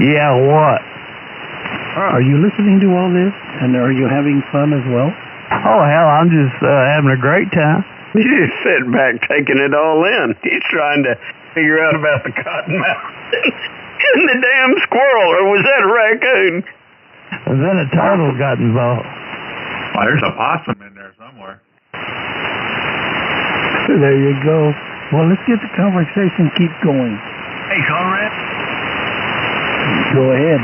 Yeah, what? Are you listening to all this? And are you having fun as well? Oh, hell, I'm just having a great time. He's just sitting back taking it all in. He's trying to figure out about the cottonmouth and the damn squirrel, or was that a raccoon? And then a turtle got involved. Well, there's a possum in there somewhere. There you go. Well, let's get the conversation keep going. Hey, Conrad. Go ahead.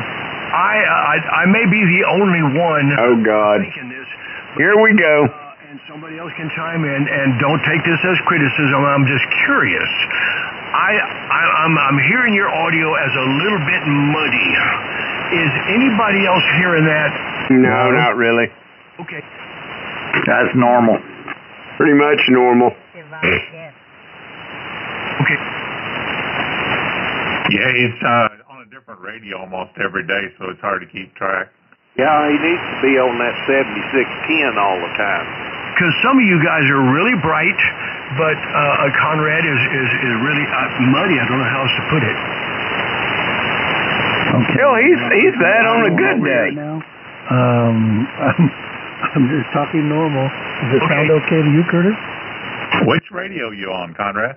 I may be the only one. Oh, God. Thinking this. Here we go. And somebody else can chime in, and don't take this as criticism. I'm just curious. I'm hearing your audio as a little bit muddy. Is anybody else hearing that? No, not really. Okay. That's normal. Pretty much normal. Okay. Yeah, he's on a different radio almost every day, so it's hard to keep track. Yeah, he needs to be on that 7610 all the time. Because some of you guys are really bright, but Conrad is really muddy. I don't know how else to put it. Okay. Hell, he's that on a good day. I'm just talking normal. Does it sound okay to you, Curtis? Which radio you on, Conrad?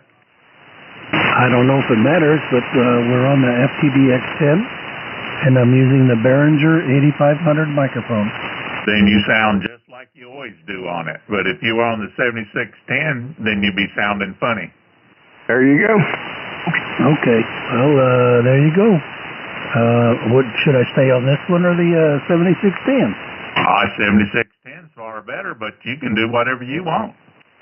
I don't know if it matters, but we're on the FTDX10, and I'm using the Behringer 8500 microphone. Then you sound just like you always do on it. But if you were on the 7610, then you'd be sounding funny. There you go. Okay. Well, there you go. What should I stay on, this one or the 7610? 7610's far better, but you can do whatever you want.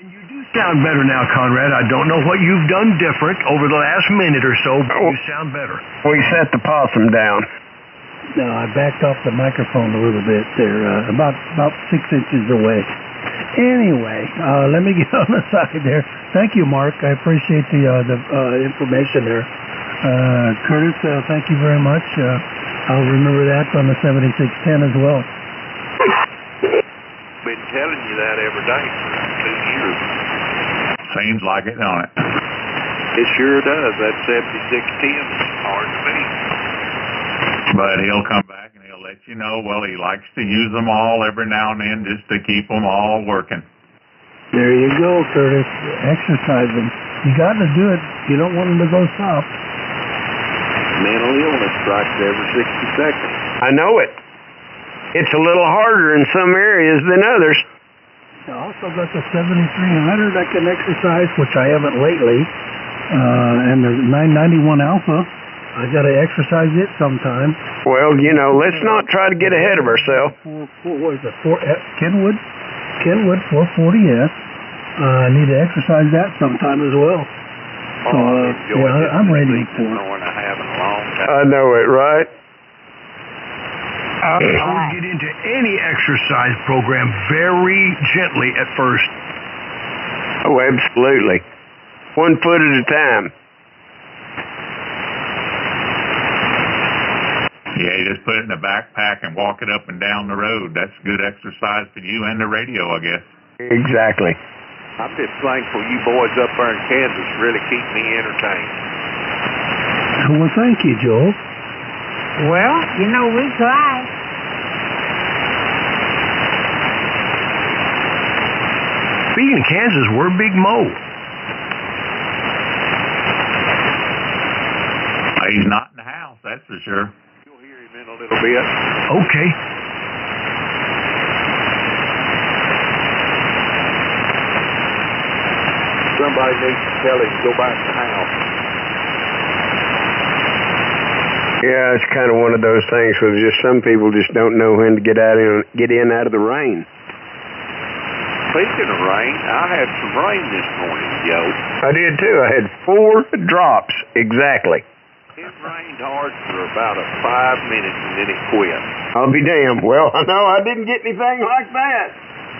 You do sound better now, Conrad. I don't know what you've done different over the last minute or so, but you sound better. We set the possum down. No, I backed off the microphone a little bit there, about 6 inches away. Anyway, let me get on the side there. Thank you, Mark. I appreciate the information there. Curtis, thank you very much. I'll remember that on the 7610 as well. Been telling you that every day for 2 years. Seems like it, don't it? It sure does. That 7610 is hard to beat. But he'll come back and he'll let you know, well, he likes to use them all every now and then just to keep them all working. There you go, Curtis. Exercising. You got to do it. You don't want them to go soft. Mental illness strikes every 60 seconds. I know it. It's a little harder in some areas than others. I also got the 7300 I can exercise, which I haven't lately, and the 991 Alpha. I got to exercise it sometime. Well, let's not try to get ahead of ourselves. What is it? Kenwood 440S. I need to exercise that sometime as well. So, I'm ready for it. I know it, right? I would get into any exercise program very gently at first. Oh, absolutely. 1 foot at a time. Yeah, you just put it in a backpack and walk it up and down the road. That's good exercise for you and the radio, I guess. Exactly. I'm just thankful you boys up there in Kansas really keep me entertained. Well, thank you, Joel. Well, we try. Speaking of Kansas, we're Big Mo. He's not in the house, that's for sure. You'll hear him in a little bit. Okay. Somebody needs to tell him to go back to the house. Yeah, it's kind of one of those things where just some people just don't know when to get in out of the rain. Speaking of rain, I had some rain this morning, Joe. I did too. I had 4 drops exactly. It rained hard for about 5 minutes and then it quit. I'll be damned. Well, I know I didn't get anything like that.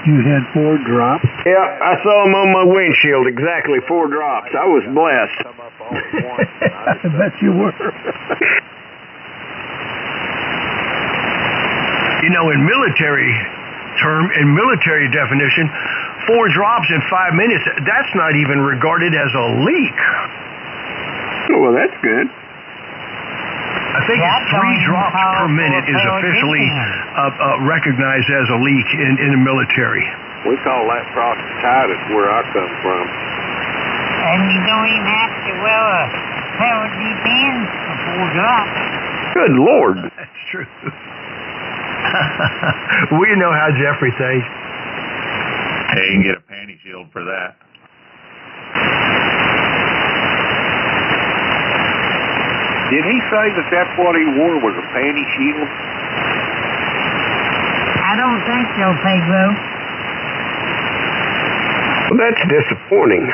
You had 4 drops? Yeah, I saw them on my windshield, exactly 4 drops. I was blessed. Come up all at once. I bet you were. In military definition, 4 drops in 5 minutes, that's not even regarded as a leak. Oh, well, that's good. I think That's 3 going drops to per minute is call for officially recognized as a leak in the military. We call that proctitis where I come from. And you don't even have to wear a pair of deep ends before drops. Good Lord. That's true. We know how Jeffrey thinks. Hey, you can get a panty shield for that. Did he say that that's what he wore was a panty shield? I don't think so, Pedro. Well, that's disappointing.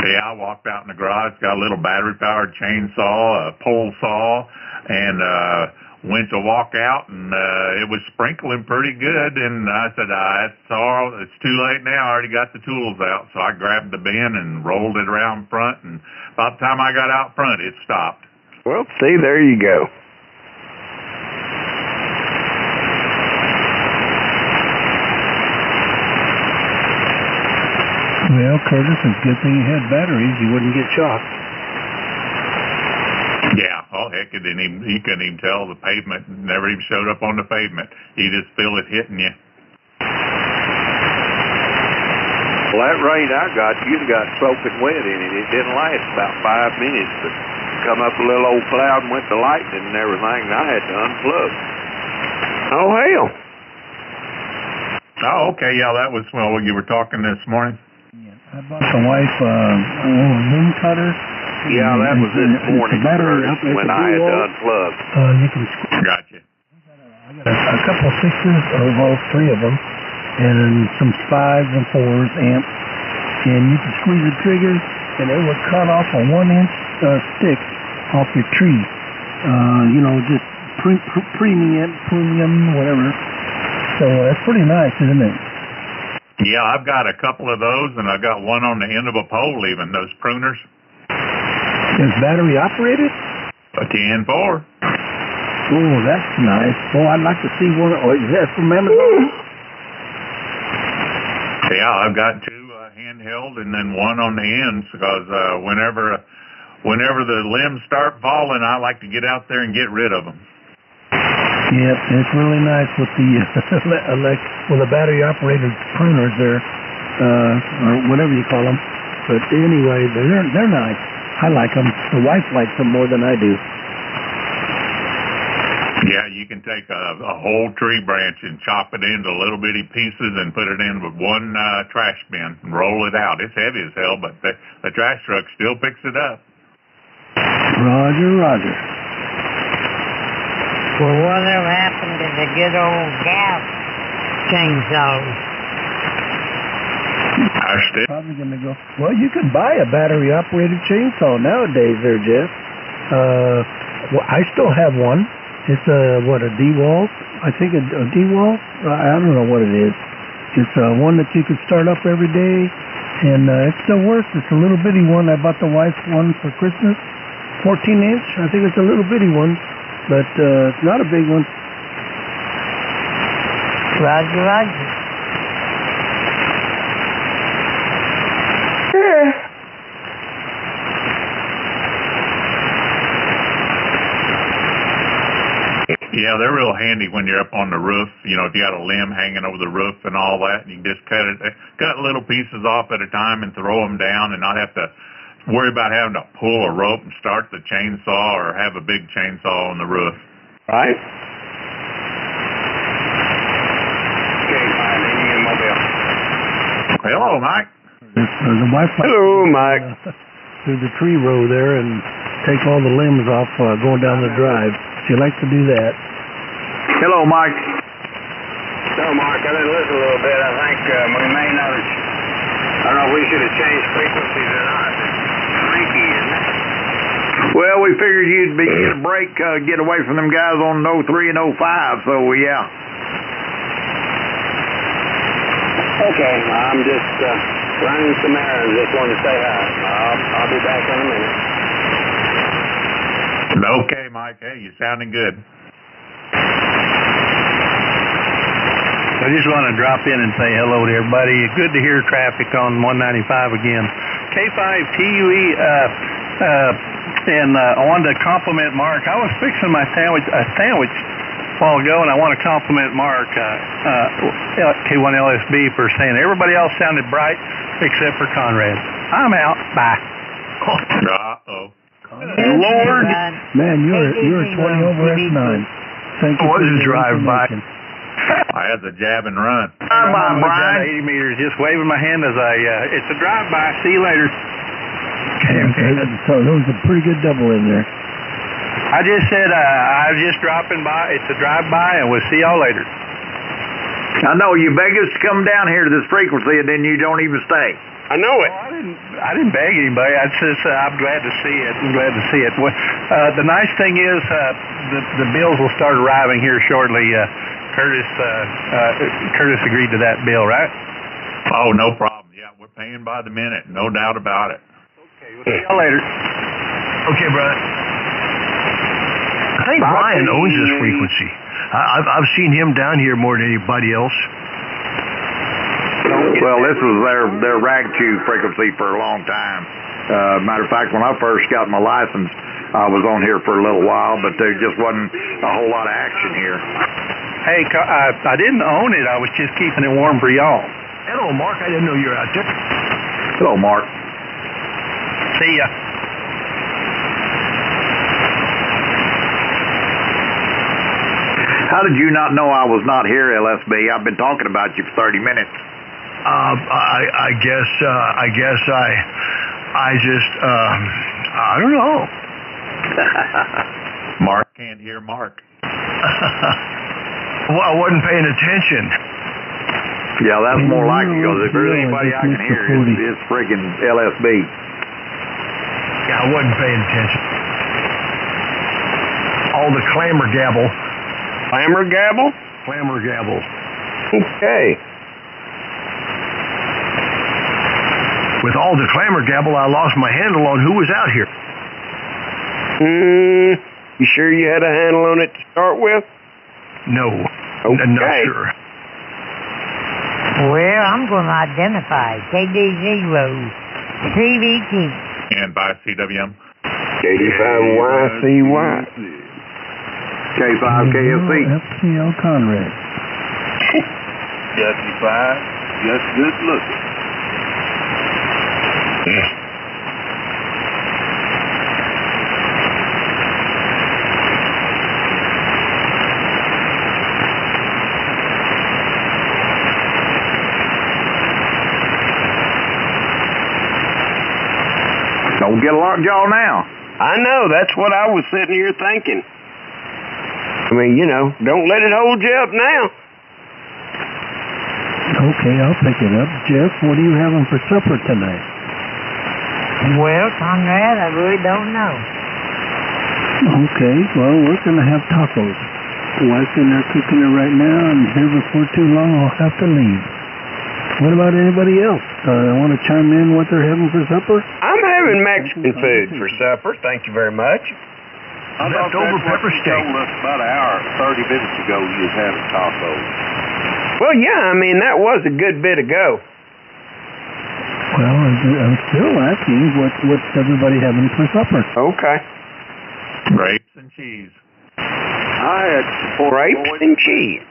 Yeah, I walked out in the garage, got a little battery-powered chainsaw, a pole saw, and went to walk out, and it was sprinkling pretty good. And I said, sorry, it's too late now. I already got the tools out. So I grabbed the bin and rolled it around front, and by the time I got out front, it stopped. Well, see, there you go. Well, Curtis, it's a good thing you had batteries. You wouldn't get shocked. Yeah, oh heck, you couldn't even tell the pavement, never even showed up on the pavement. You just feel it hitting you. Well, that rain I got, you'd have got soaking wet in it. It didn't last about 5 minutes, but come up a little old cloud and went to lightning and everything, and I had to unplug. Oh, hell. Oh, okay, yeah, that was, well, you were talking this morning. I bought the wife a loom cutter. Yeah, that was this morning, battery Curtis, up at when the I had to wall. unplug. You can Gotcha. I got a couple of 6s, or well, 3 of them, and some 5s and 4s amps, and you can squeeze the trigger, and it would cut off a 1-inch stick off your tree. Just premium, whatever. So that's pretty nice, isn't it? Yeah, I've got a couple of those, and I've got one on the end of a pole even, those pruners. It's battery operated? A 10-4. Oh, that's nice. Oh, I'd like to see one. Oh, is that from Amazon? Yeah, I've got 2 handheld and then one on the ends, because whenever the limbs start falling, I like to get out there and get rid of them. Yep, it's really nice with the with the battery-operated pruners there, or whatever you call them. But anyway, they're nice. I like them. The wife likes them more than I do. Yeah, you can take a whole tree branch and chop it into little bitty pieces and put it in with one trash bin and roll it out. It's heavy as hell, but the trash truck still picks it up. Roger. Well, whatever happened to the good old gas chainsaws? I still. Probably going to go. Well, you can buy a battery-operated chainsaw nowadays there, Jeff. Well, I still have one. It's a DeWalt? I think a DeWalt? I don't know what it is. It's one that you can start up every day, and it still works. It's a little bitty one. I bought the wife one for Christmas. 14-inch. I think it's a little bitty one, but it's not a big one. Roger. Yeah, they're real handy when you're up on the roof. You know, if you got a limb hanging over the roof and all that, you can just cut little pieces off at a time and throw them down and not have to worry about having to pull a rope and start the chainsaw or have a big chainsaw on the roof. Right? Hello, Mike. The wife likes Hello, Mike. through the tree row there and take all the limbs off going down the drive. She likes to do that. Hello, Mike. So, Mark, I've been listening a little bit. I think we may not have, I don't know if we should have changed frequencies or not. It's freaky, isn't it? Well, we figured you'd get a break, get away from them guys on 03 and 05, so yeah. Okay, I'm just running some errands. Just wanted to say hi. I'll be back in a minute. Okay, Mike. Hey, you're sounding good. I just want to drop in and say hello to everybody. Good to hear traffic on 195 again. K5TUE, and I wanted to compliment Mark. I was fixing a sandwich a while ago, and I want to compliment Mark, K1LSB, for saying everybody else sounded bright except for Conrad. I'm out. Bye. Uh-oh. Lord. Man, you're 20 over S9. Thank you. What for is a your drive-by? information. I had the jab and run. I'm down 80 meters, just waving my hand as it's a drive-by. See you later. So there was a pretty good double in there. I just said I was just dropping by. It's a drive-by, and we'll see y'all later. I know you beg us to come down here to this frequency, and then you don't even stay. I know it. I didn't beg anybody. I just I'm glad to see it. I'm glad to see it. The nice thing is the bills will start arriving here shortly. Curtis agreed to that bill, right? Oh, no problem. Yeah, we're paying by the minute. No doubt about it. Okay, we'll see y'all later. Okay, brother. I think Brian owns this frequency. I've seen him down here more than anybody else. Well, this was their rag chew frequency for a long time. Matter of fact, when I first got my license, I was on here for a little while, but there just wasn't a whole lot of action here. Hey, I didn't own it. I was just keeping it warm for y'all. Hello, Mark. I didn't know you were out there. Hello, Mark. See ya. How did you not know I was not here, LSB? I've been talking about you for 30 minutes. I guess I just I don't know. Mark can't hear Mark. Well, I wasn't paying attention. Yeah, that's more likely, because if there's anybody I can hear, it's freaking LSB. Yeah, I wasn't paying attention. All the clamor gabble. Clamor gabble? Clamor gabble. Okay. With all the clamor gabble, I lost my handle on who was out here. You sure you had a handle on it to start with? No. Okay. Not sure. Well, I'm going to identify KD0 CVT. And by CWM. K5YCY. K5KFC. FCL Conrad. Justified, just good looking. Don't get a lockjaw now. I know, that's what I was sitting here thinking. I mean, don't let it hold you up now. Okay, I'll pick it up. Jeff, what are you having for supper tonight? Well, Conrad, I really don't know. Okay, well, we're going to have tacos. The wife's in there cooking it right now, and here before too long I'll have to leave. What about anybody else? Want to chime in what they're having for supper? I'm having Mexican food for supper. Thank you very much. Leftover pepper steak. About an hour, 30 minutes ago, you was having tacos. Well, yeah, I mean, that was a good bit ago. Well, I'm still asking what's everybody having for supper? Okay. Grapes and cheese. I had some Grapes and cheese.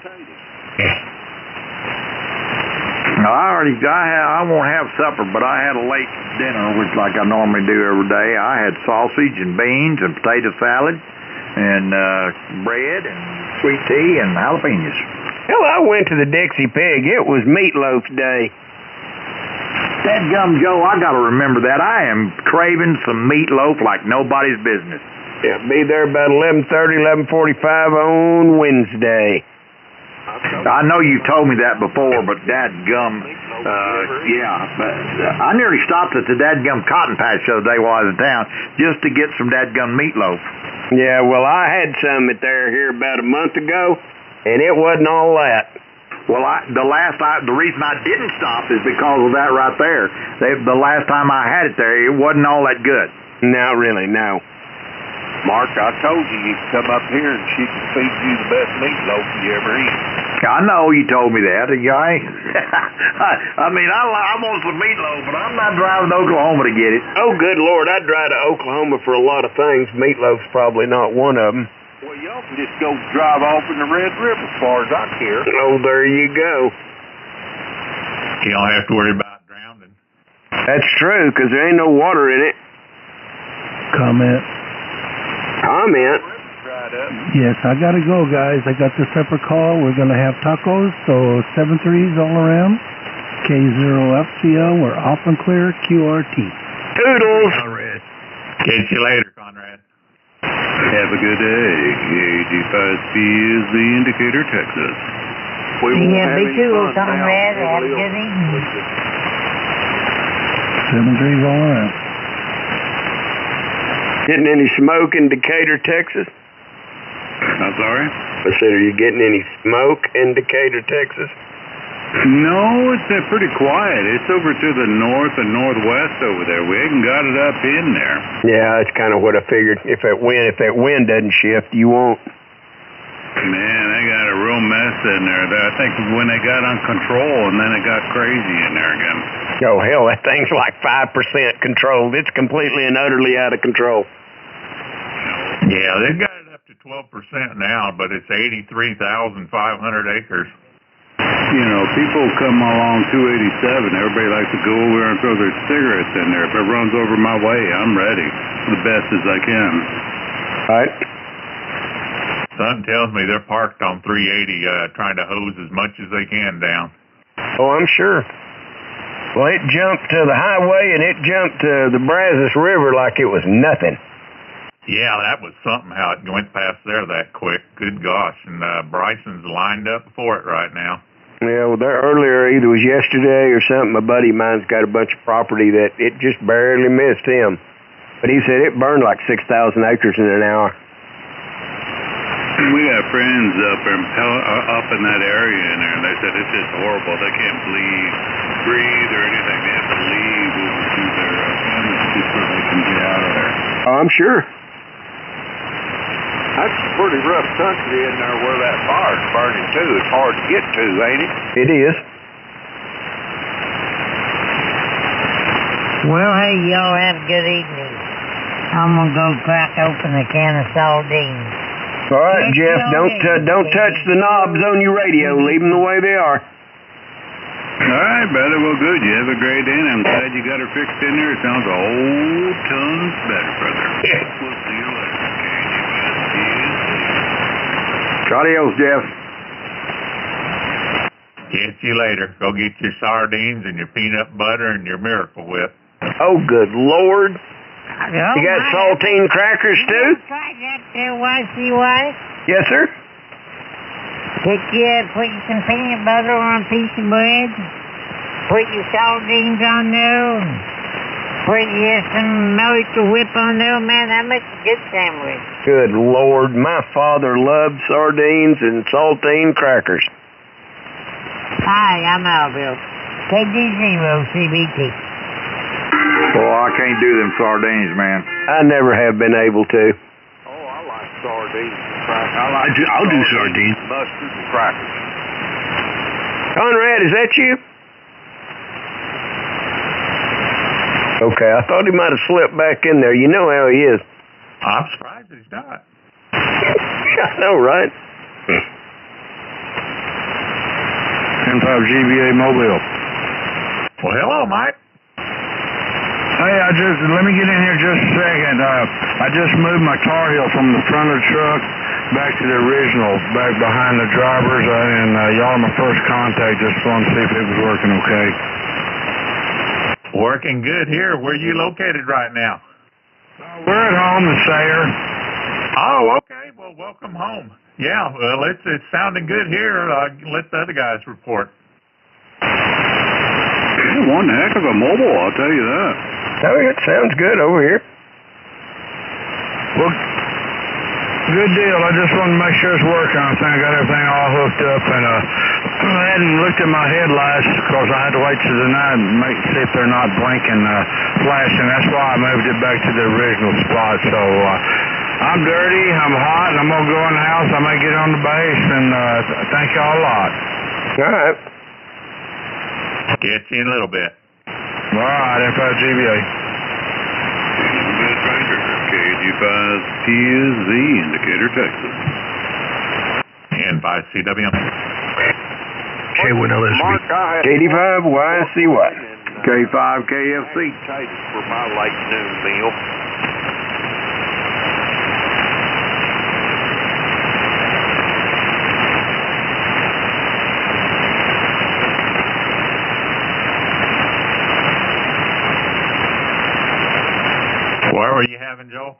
No, I won't have supper, but I had a late dinner, which like I normally do every day. I had sausage and beans and potato salad and bread and sweet tea and jalapenos. Hell, I went to the Dixie Pig. It was meatloaf day. Dadgum Joe, I gotta remember that. I am craving some meatloaf like nobody's business. Yeah, be there about 11:30, 11:45 on Wednesday. I know you told me that before, but dadgum, but I nearly stopped at the dadgum cotton patch the other day while I was in town just to get some dadgum meatloaf. Yeah, well, I had some here about a month ago, and it wasn't all that. Well, the reason I didn't stop is because of that right there. The last time I had it there, it wasn't all that good. Not really, no. Mark, I told you could come up here and she can feed you the best meatloaf you ever eat. I know you told me that. I mean, I want some meatloaf, but I'm not driving to Oklahoma to get it. Oh, good Lord, I'd drive to Oklahoma for a lot of things. Meatloaf's probably not one of them. Well, y'all can just go drive off in the Red River as far as I care. Oh, there you go. You don't have to worry about drowning. That's true, 'cause there ain't no water in it. Comment. Yes, I gotta go, guys. I got this separate call. We're gonna have tacos, so 7-3s all around. K0FCL, we're off and clear. QRT. Toodles. Conrad. Catch you later, Conrad. Have a good day. KG5C is the indicator, Texas. We won't Yeah, have be any cool, fun now. Conrad. Have a good evening. 7-3s all around. Getting any smoke in Decatur, Texas? I'm sorry? I said, are you getting any smoke in Decatur, Texas? No, it's pretty quiet. It's over to the north and northwest over there. We haven't got it up in there. Yeah, that's kind of what I figured. If that wind doesn't shift, you won't. Man, they got a real mess in there. I think when they got on control, and then it got crazy in there again. Oh, hell, that thing's like 5% controlled. It's completely and utterly out of control. Yeah, they've got it up to 12% now, but it's 83,500 acres. You know, people come along 287. Everybody likes to go over there and throw their cigarettes in there. If it runs over my way, I'm ready the best as I can. All right. Son tells me they're parked on 380 trying to hose as much as they can down. Oh, I'm sure. Well, it jumped to the highway and it jumped to the Brazos River like it was nothing. Yeah, that was something how it went past there that quick. Good gosh. And Bryson's lined up for it right now. Yeah, well, there earlier, either was yesterday or something, a buddy of mine's got a bunch of property that it just barely missed him. But he said it burned like 6,000 acres in an hour. We got friends up in that area in there, and they said it's just horrible. They can't breathe or anything. They have to leave over to their families just so they can get out of there. Oh, I'm sure. That's a pretty rough country in there where that fire's burning, too. It's hard to get to, ain't it? It is. Well, hey, y'all have a good evening. I'm gonna go crack open a can of sardines. All right, Jeff, don't touch the knobs on your radio. Leave them the way they are. All right, brother. Well, good. You have a great day, and I'm glad you got her fixed in there. It sounds a whole ton better, brother. Yeah. We'll see you later. Adios, Jeff. Catch you later. Go get your sardines and your peanut butter and your Miracle Whip. Oh, good Lord. You got saltine crackers, too? Try that there, YCY. Yes, sir. Put some peanut butter on a piece of bread. Put your sardines on there. And put some Miracle Whip on there. Man, that makes a good sandwich. Good Lord. My father loved sardines and saltine crackers. Hi, I'm Alville. KD0CBT. Well, I can't do them sardines, man. I never have been able to. Oh, I like sardines and crackers. I'll do sardines. Mustard and crackers. Conrad, is that you? Okay, I thought he might have slipped back in there. You know how he is. I'm surprised he's not. I know, right? 10-5 GBA Mobile. Well, hello, Mike. Hey, let me get in here just a second. I just moved my Tar Heel from the front of the truck back to the original, back behind the drivers, and y'all are my first contact. Just wanted to see if it was working okay. Working good here. Where are you located right now? We're at home in Sayre. Oh, okay. Well, welcome home. Yeah, well, it's sounding good here. Let the other guys report. One heck of a mobile, I'll tell you that. Oh, it sounds good over here. Well, good deal. I just wanted to make sure it's working. I think I got everything all hooked up, and I hadn't looked at my headlights because I had to wait till the night and see if they're not blinking, flashing. That's why I moved it back to the original spot. So I'm dirty, I'm hot, and I'm going to go in the house. I may get on the base, and thank y'all a lot. All right. Catch you in a little bit. All right, FIGBA. Bit Ranger, KG5TZ, Indicator, Texas. And 5CW. Mark, I had KD5 YCY. K5 KFC. for my late noon meal. What were you having, Joe?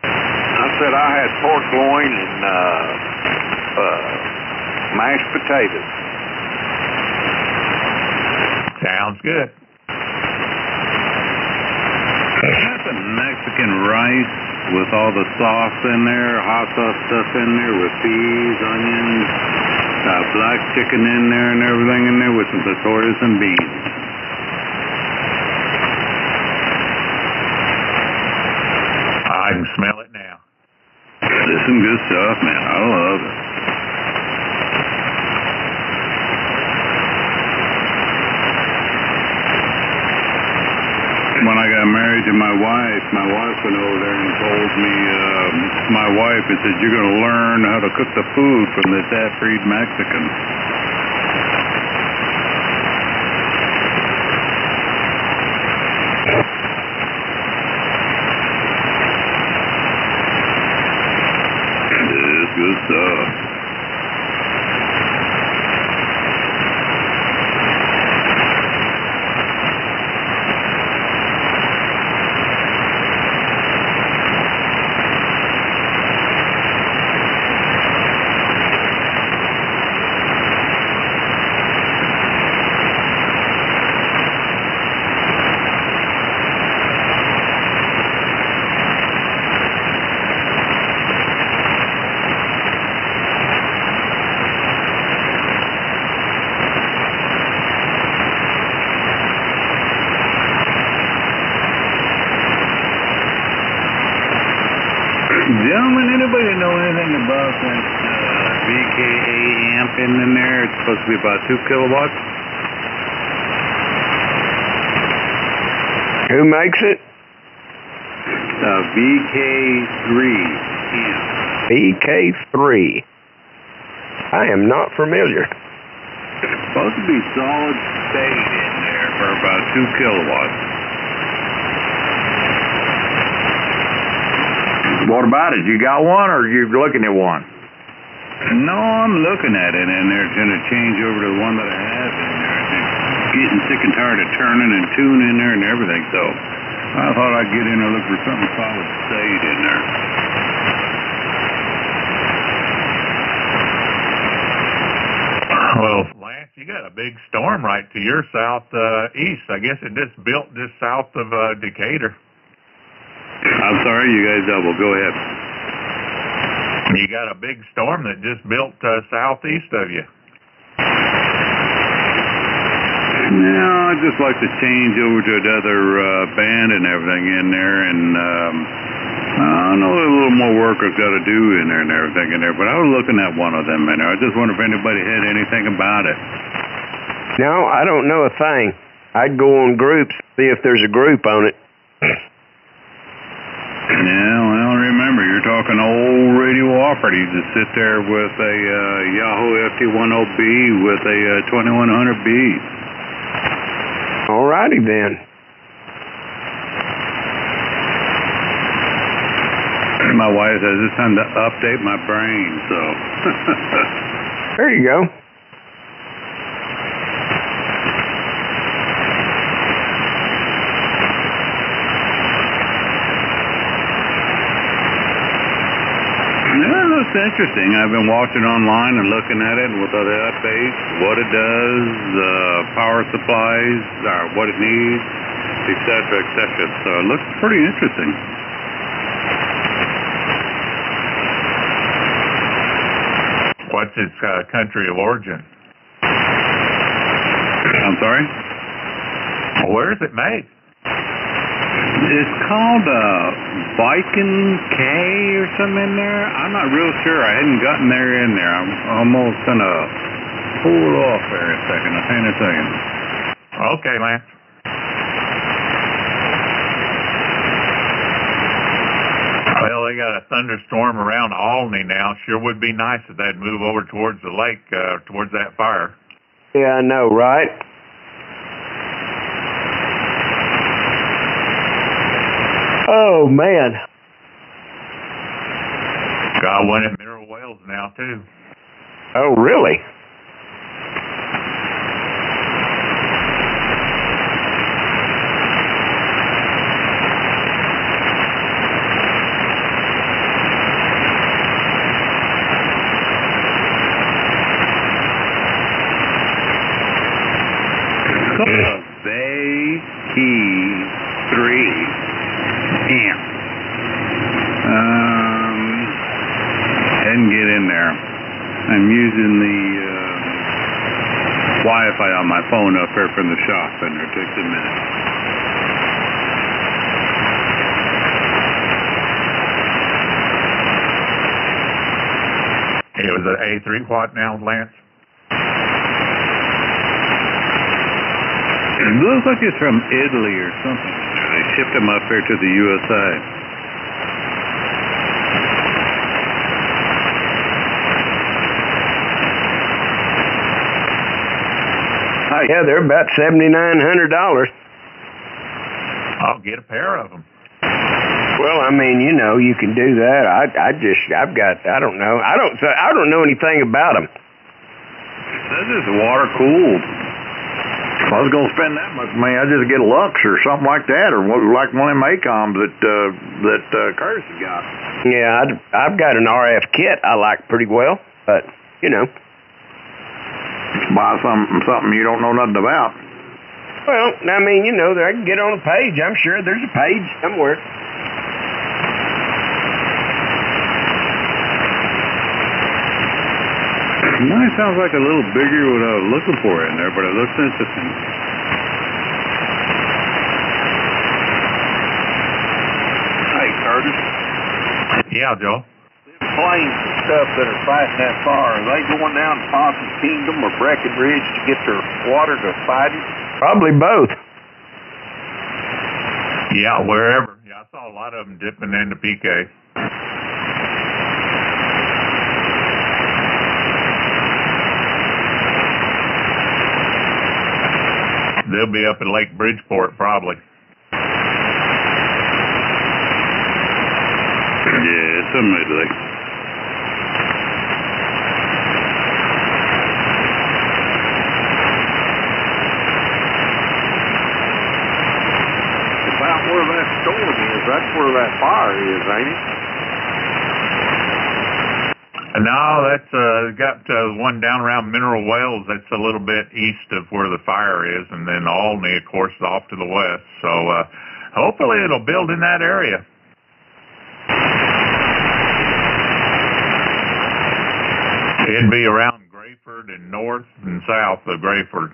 I said I had pork loin and mashed potatoes. Sounds good. That's a Mexican rice with all the sauce in there, hot sauce stuff in there with peas, onions, black chicken in there and everything in there with some potatoes and beans. I can smell it now. This is some good stuff, man. I love it. When I got married to my wife went over there and told me, my wife had said, you're going to learn how to cook the food from this half-breed Mexican. It is good stuff. Gentlemen, anybody know anything about that VKA amp in there? It's supposed to be about 2 kilowatts. Who makes it? VK3 amp. VK3. I am not familiar. It's supposed to be solid state in there for about 2 kilowatts. What about it? You got one, or you looking at one? No, I'm looking at it in there. It's going to change over to the one that I have in there. It's getting sick and tired of turning and tuning in there and everything, so I thought I'd get in there and look for something solid state in there. Well, Lance, you got a big storm right to your southeast. I guess it just built just south of Decatur. I'm sorry, you guys double. Go ahead. You got a big storm that just built southeast of you. No, I'd just like to change over to another band and everything in there, and I know a little more work I've got to do in there and everything in there, but I was looking at one of them in there. I just wonder if anybody had anything about it. No, I don't know a thing. I'd go on groups, see if there's a group on it. Yeah, well, remember, you're talking old radio operatives that sit there with a Yahoo FT10B with a 2100B. All righty then. My wife says it's time to update my brain, so. There you go. Yeah, that's interesting. I've been watching online and looking at it and with the updates, what it does, power supplies, what it needs, etc., etc. So it looks pretty interesting. What's its country of origin? I'm sorry? Where is it made? It's called Viking K or something in there. I'm not real sure. I hadn't gotten there in there. I'm almost gonna pull off there a second. I'll hang a second. Okay, Lance. Well, they got a thunderstorm around Albany now. Sure would be nice if they'd move over towards the lake, towards that fire. Yeah, I know, right? Oh, man. Got one at Mineral Wells now, too. Oh, really? Bay Key 3 amp. Didn't get in there. I'm using the Wi-Fi on my phone up here from the shop, and it takes a minute. It was an A3 watt now, Lance? It looks like it's from Italy or something. They shipped them up here to the USA. Yeah, they're about $7,900. I'll get a pair of them. Well, I mean, you know, you can do that. I don't know. I don't know anything about them. This is water cooled. If I was gonna spend that much money, I'd just get a Lux or something like that, or like one of them ACOMs that Curtis has got. Yeah, I've got an RF kit I like pretty well, but you know. Buy something you don't know nothing about. Well, I mean, you know, I can get on a page. I'm sure there's a page somewhere. Mine sounds like a little bigger than what I was looking for in there, but it looks interesting. Hey, Curtis. Yeah, Joe. Planes and stuff that are fighting that fire, are they going down to Possum Kingdom or Breckenridge to get their water to fight it? Probably both. Yeah, wherever. Yeah, I saw a lot of them dipping into PK. They'll be up at Lake Bridgeport, probably. Yeah, it's a mid-lake. About where that storm is, that's where that fire is, ain't it? No, that's got one down around Mineral Wells. That's a little bit east of where the fire is, and then Albany, of course, is off to the west. So hopefully it'll build in that area. It'd be around Grayford and north and south of Grayford.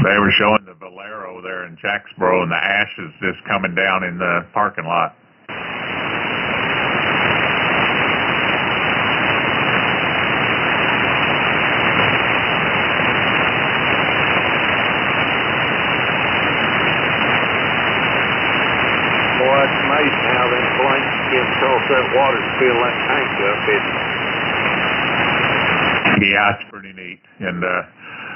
They were showing the Valero there in Jacksboro and the ashes just coming down in the parking lot. Boy, it's amazing how them planes get across that water to fill that tank up, isn't it? Yeah, it's pretty neat. And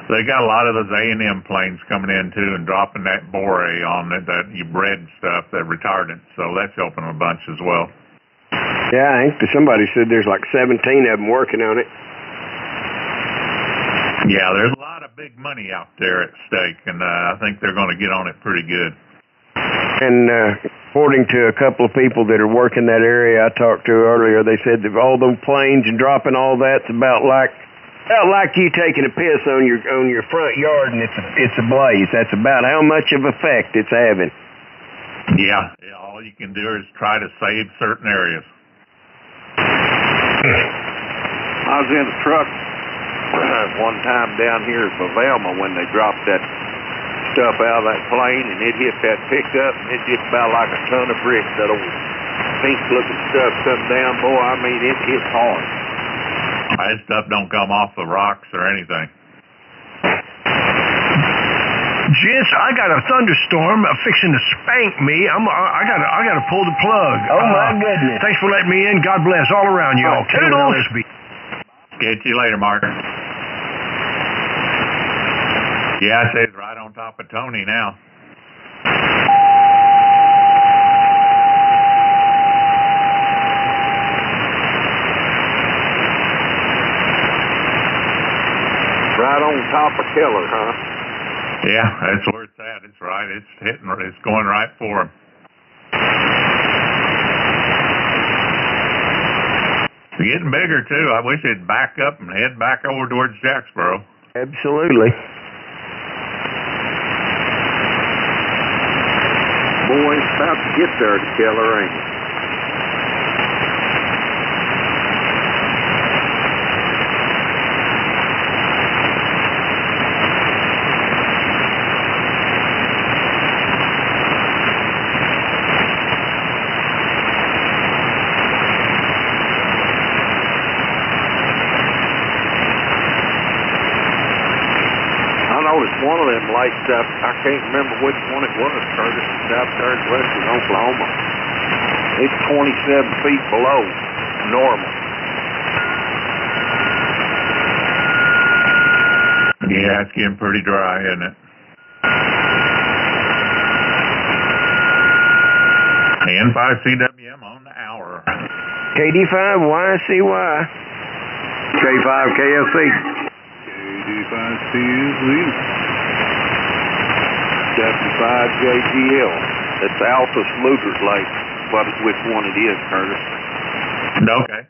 they got a lot of those A&M planes coming in too and dropping that bore on it, that bread stuff, that retardant. So that's helping a bunch as well. Yeah, I think somebody said there's like 17 of them working on it. Yeah, there's a lot of big money out there at stake, and I think they're going to get on it pretty good. And according to a couple of people that are working that area I talked to earlier, they said that all those planes and dropping all that's about like you taking a piss on your front yard and it's ablaze. That's about how much of effect it's having. Yeah, all you can do is try to save certain areas. I was in a truck guys one time down here at Pavelma when they dropped that stuff out of that plane, and it hit that pickup, and it just about like a ton of bricks. That old pink-looking stuff come down, boy. I mean, it hit hard. That stuff don't come off the rocks or anything. Gents, I got a thunderstorm fixing to spank me. I gotta pull the plug. Oh my goodness. Thanks for letting me in. God bless all around y'all. Toodles. Catch you later, Mark. Yeah, I say it's right on top of Tony now. Right on top of Keller, huh? Yeah, that's where it's at. It's right. It's going right for him. It's getting bigger, too. I wish it'd back up and head back over towards Jacksboro. Absolutely. Boy, it's about to get there to Keller, ain't it? One of them lights up, I can't remember which one it was, Curtis, out there in western Oklahoma. It's 27 feet below normal. Yeah, it's getting pretty dry, isn't it? N5CWM on the hour. KD5YCY. K5KSC. KD5CSZ. 75JGL. That's Alpha Slugard Lake. Which one it is, Curtis? Okay.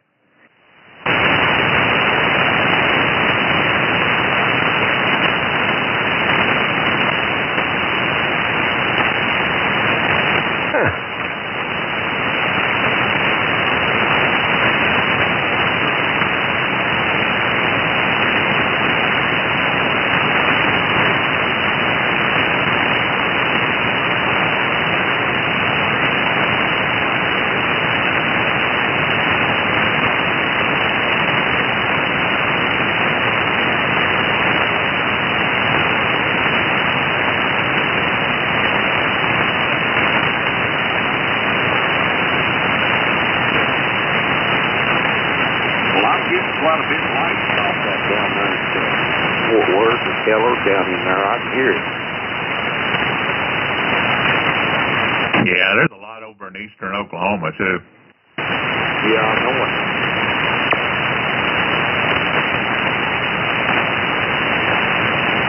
Quite a bit of light off that down there at Fort Worth and Keller down in there. I can hear it. Yeah, there's a lot over in eastern Oklahoma, too. Yeah, I know it.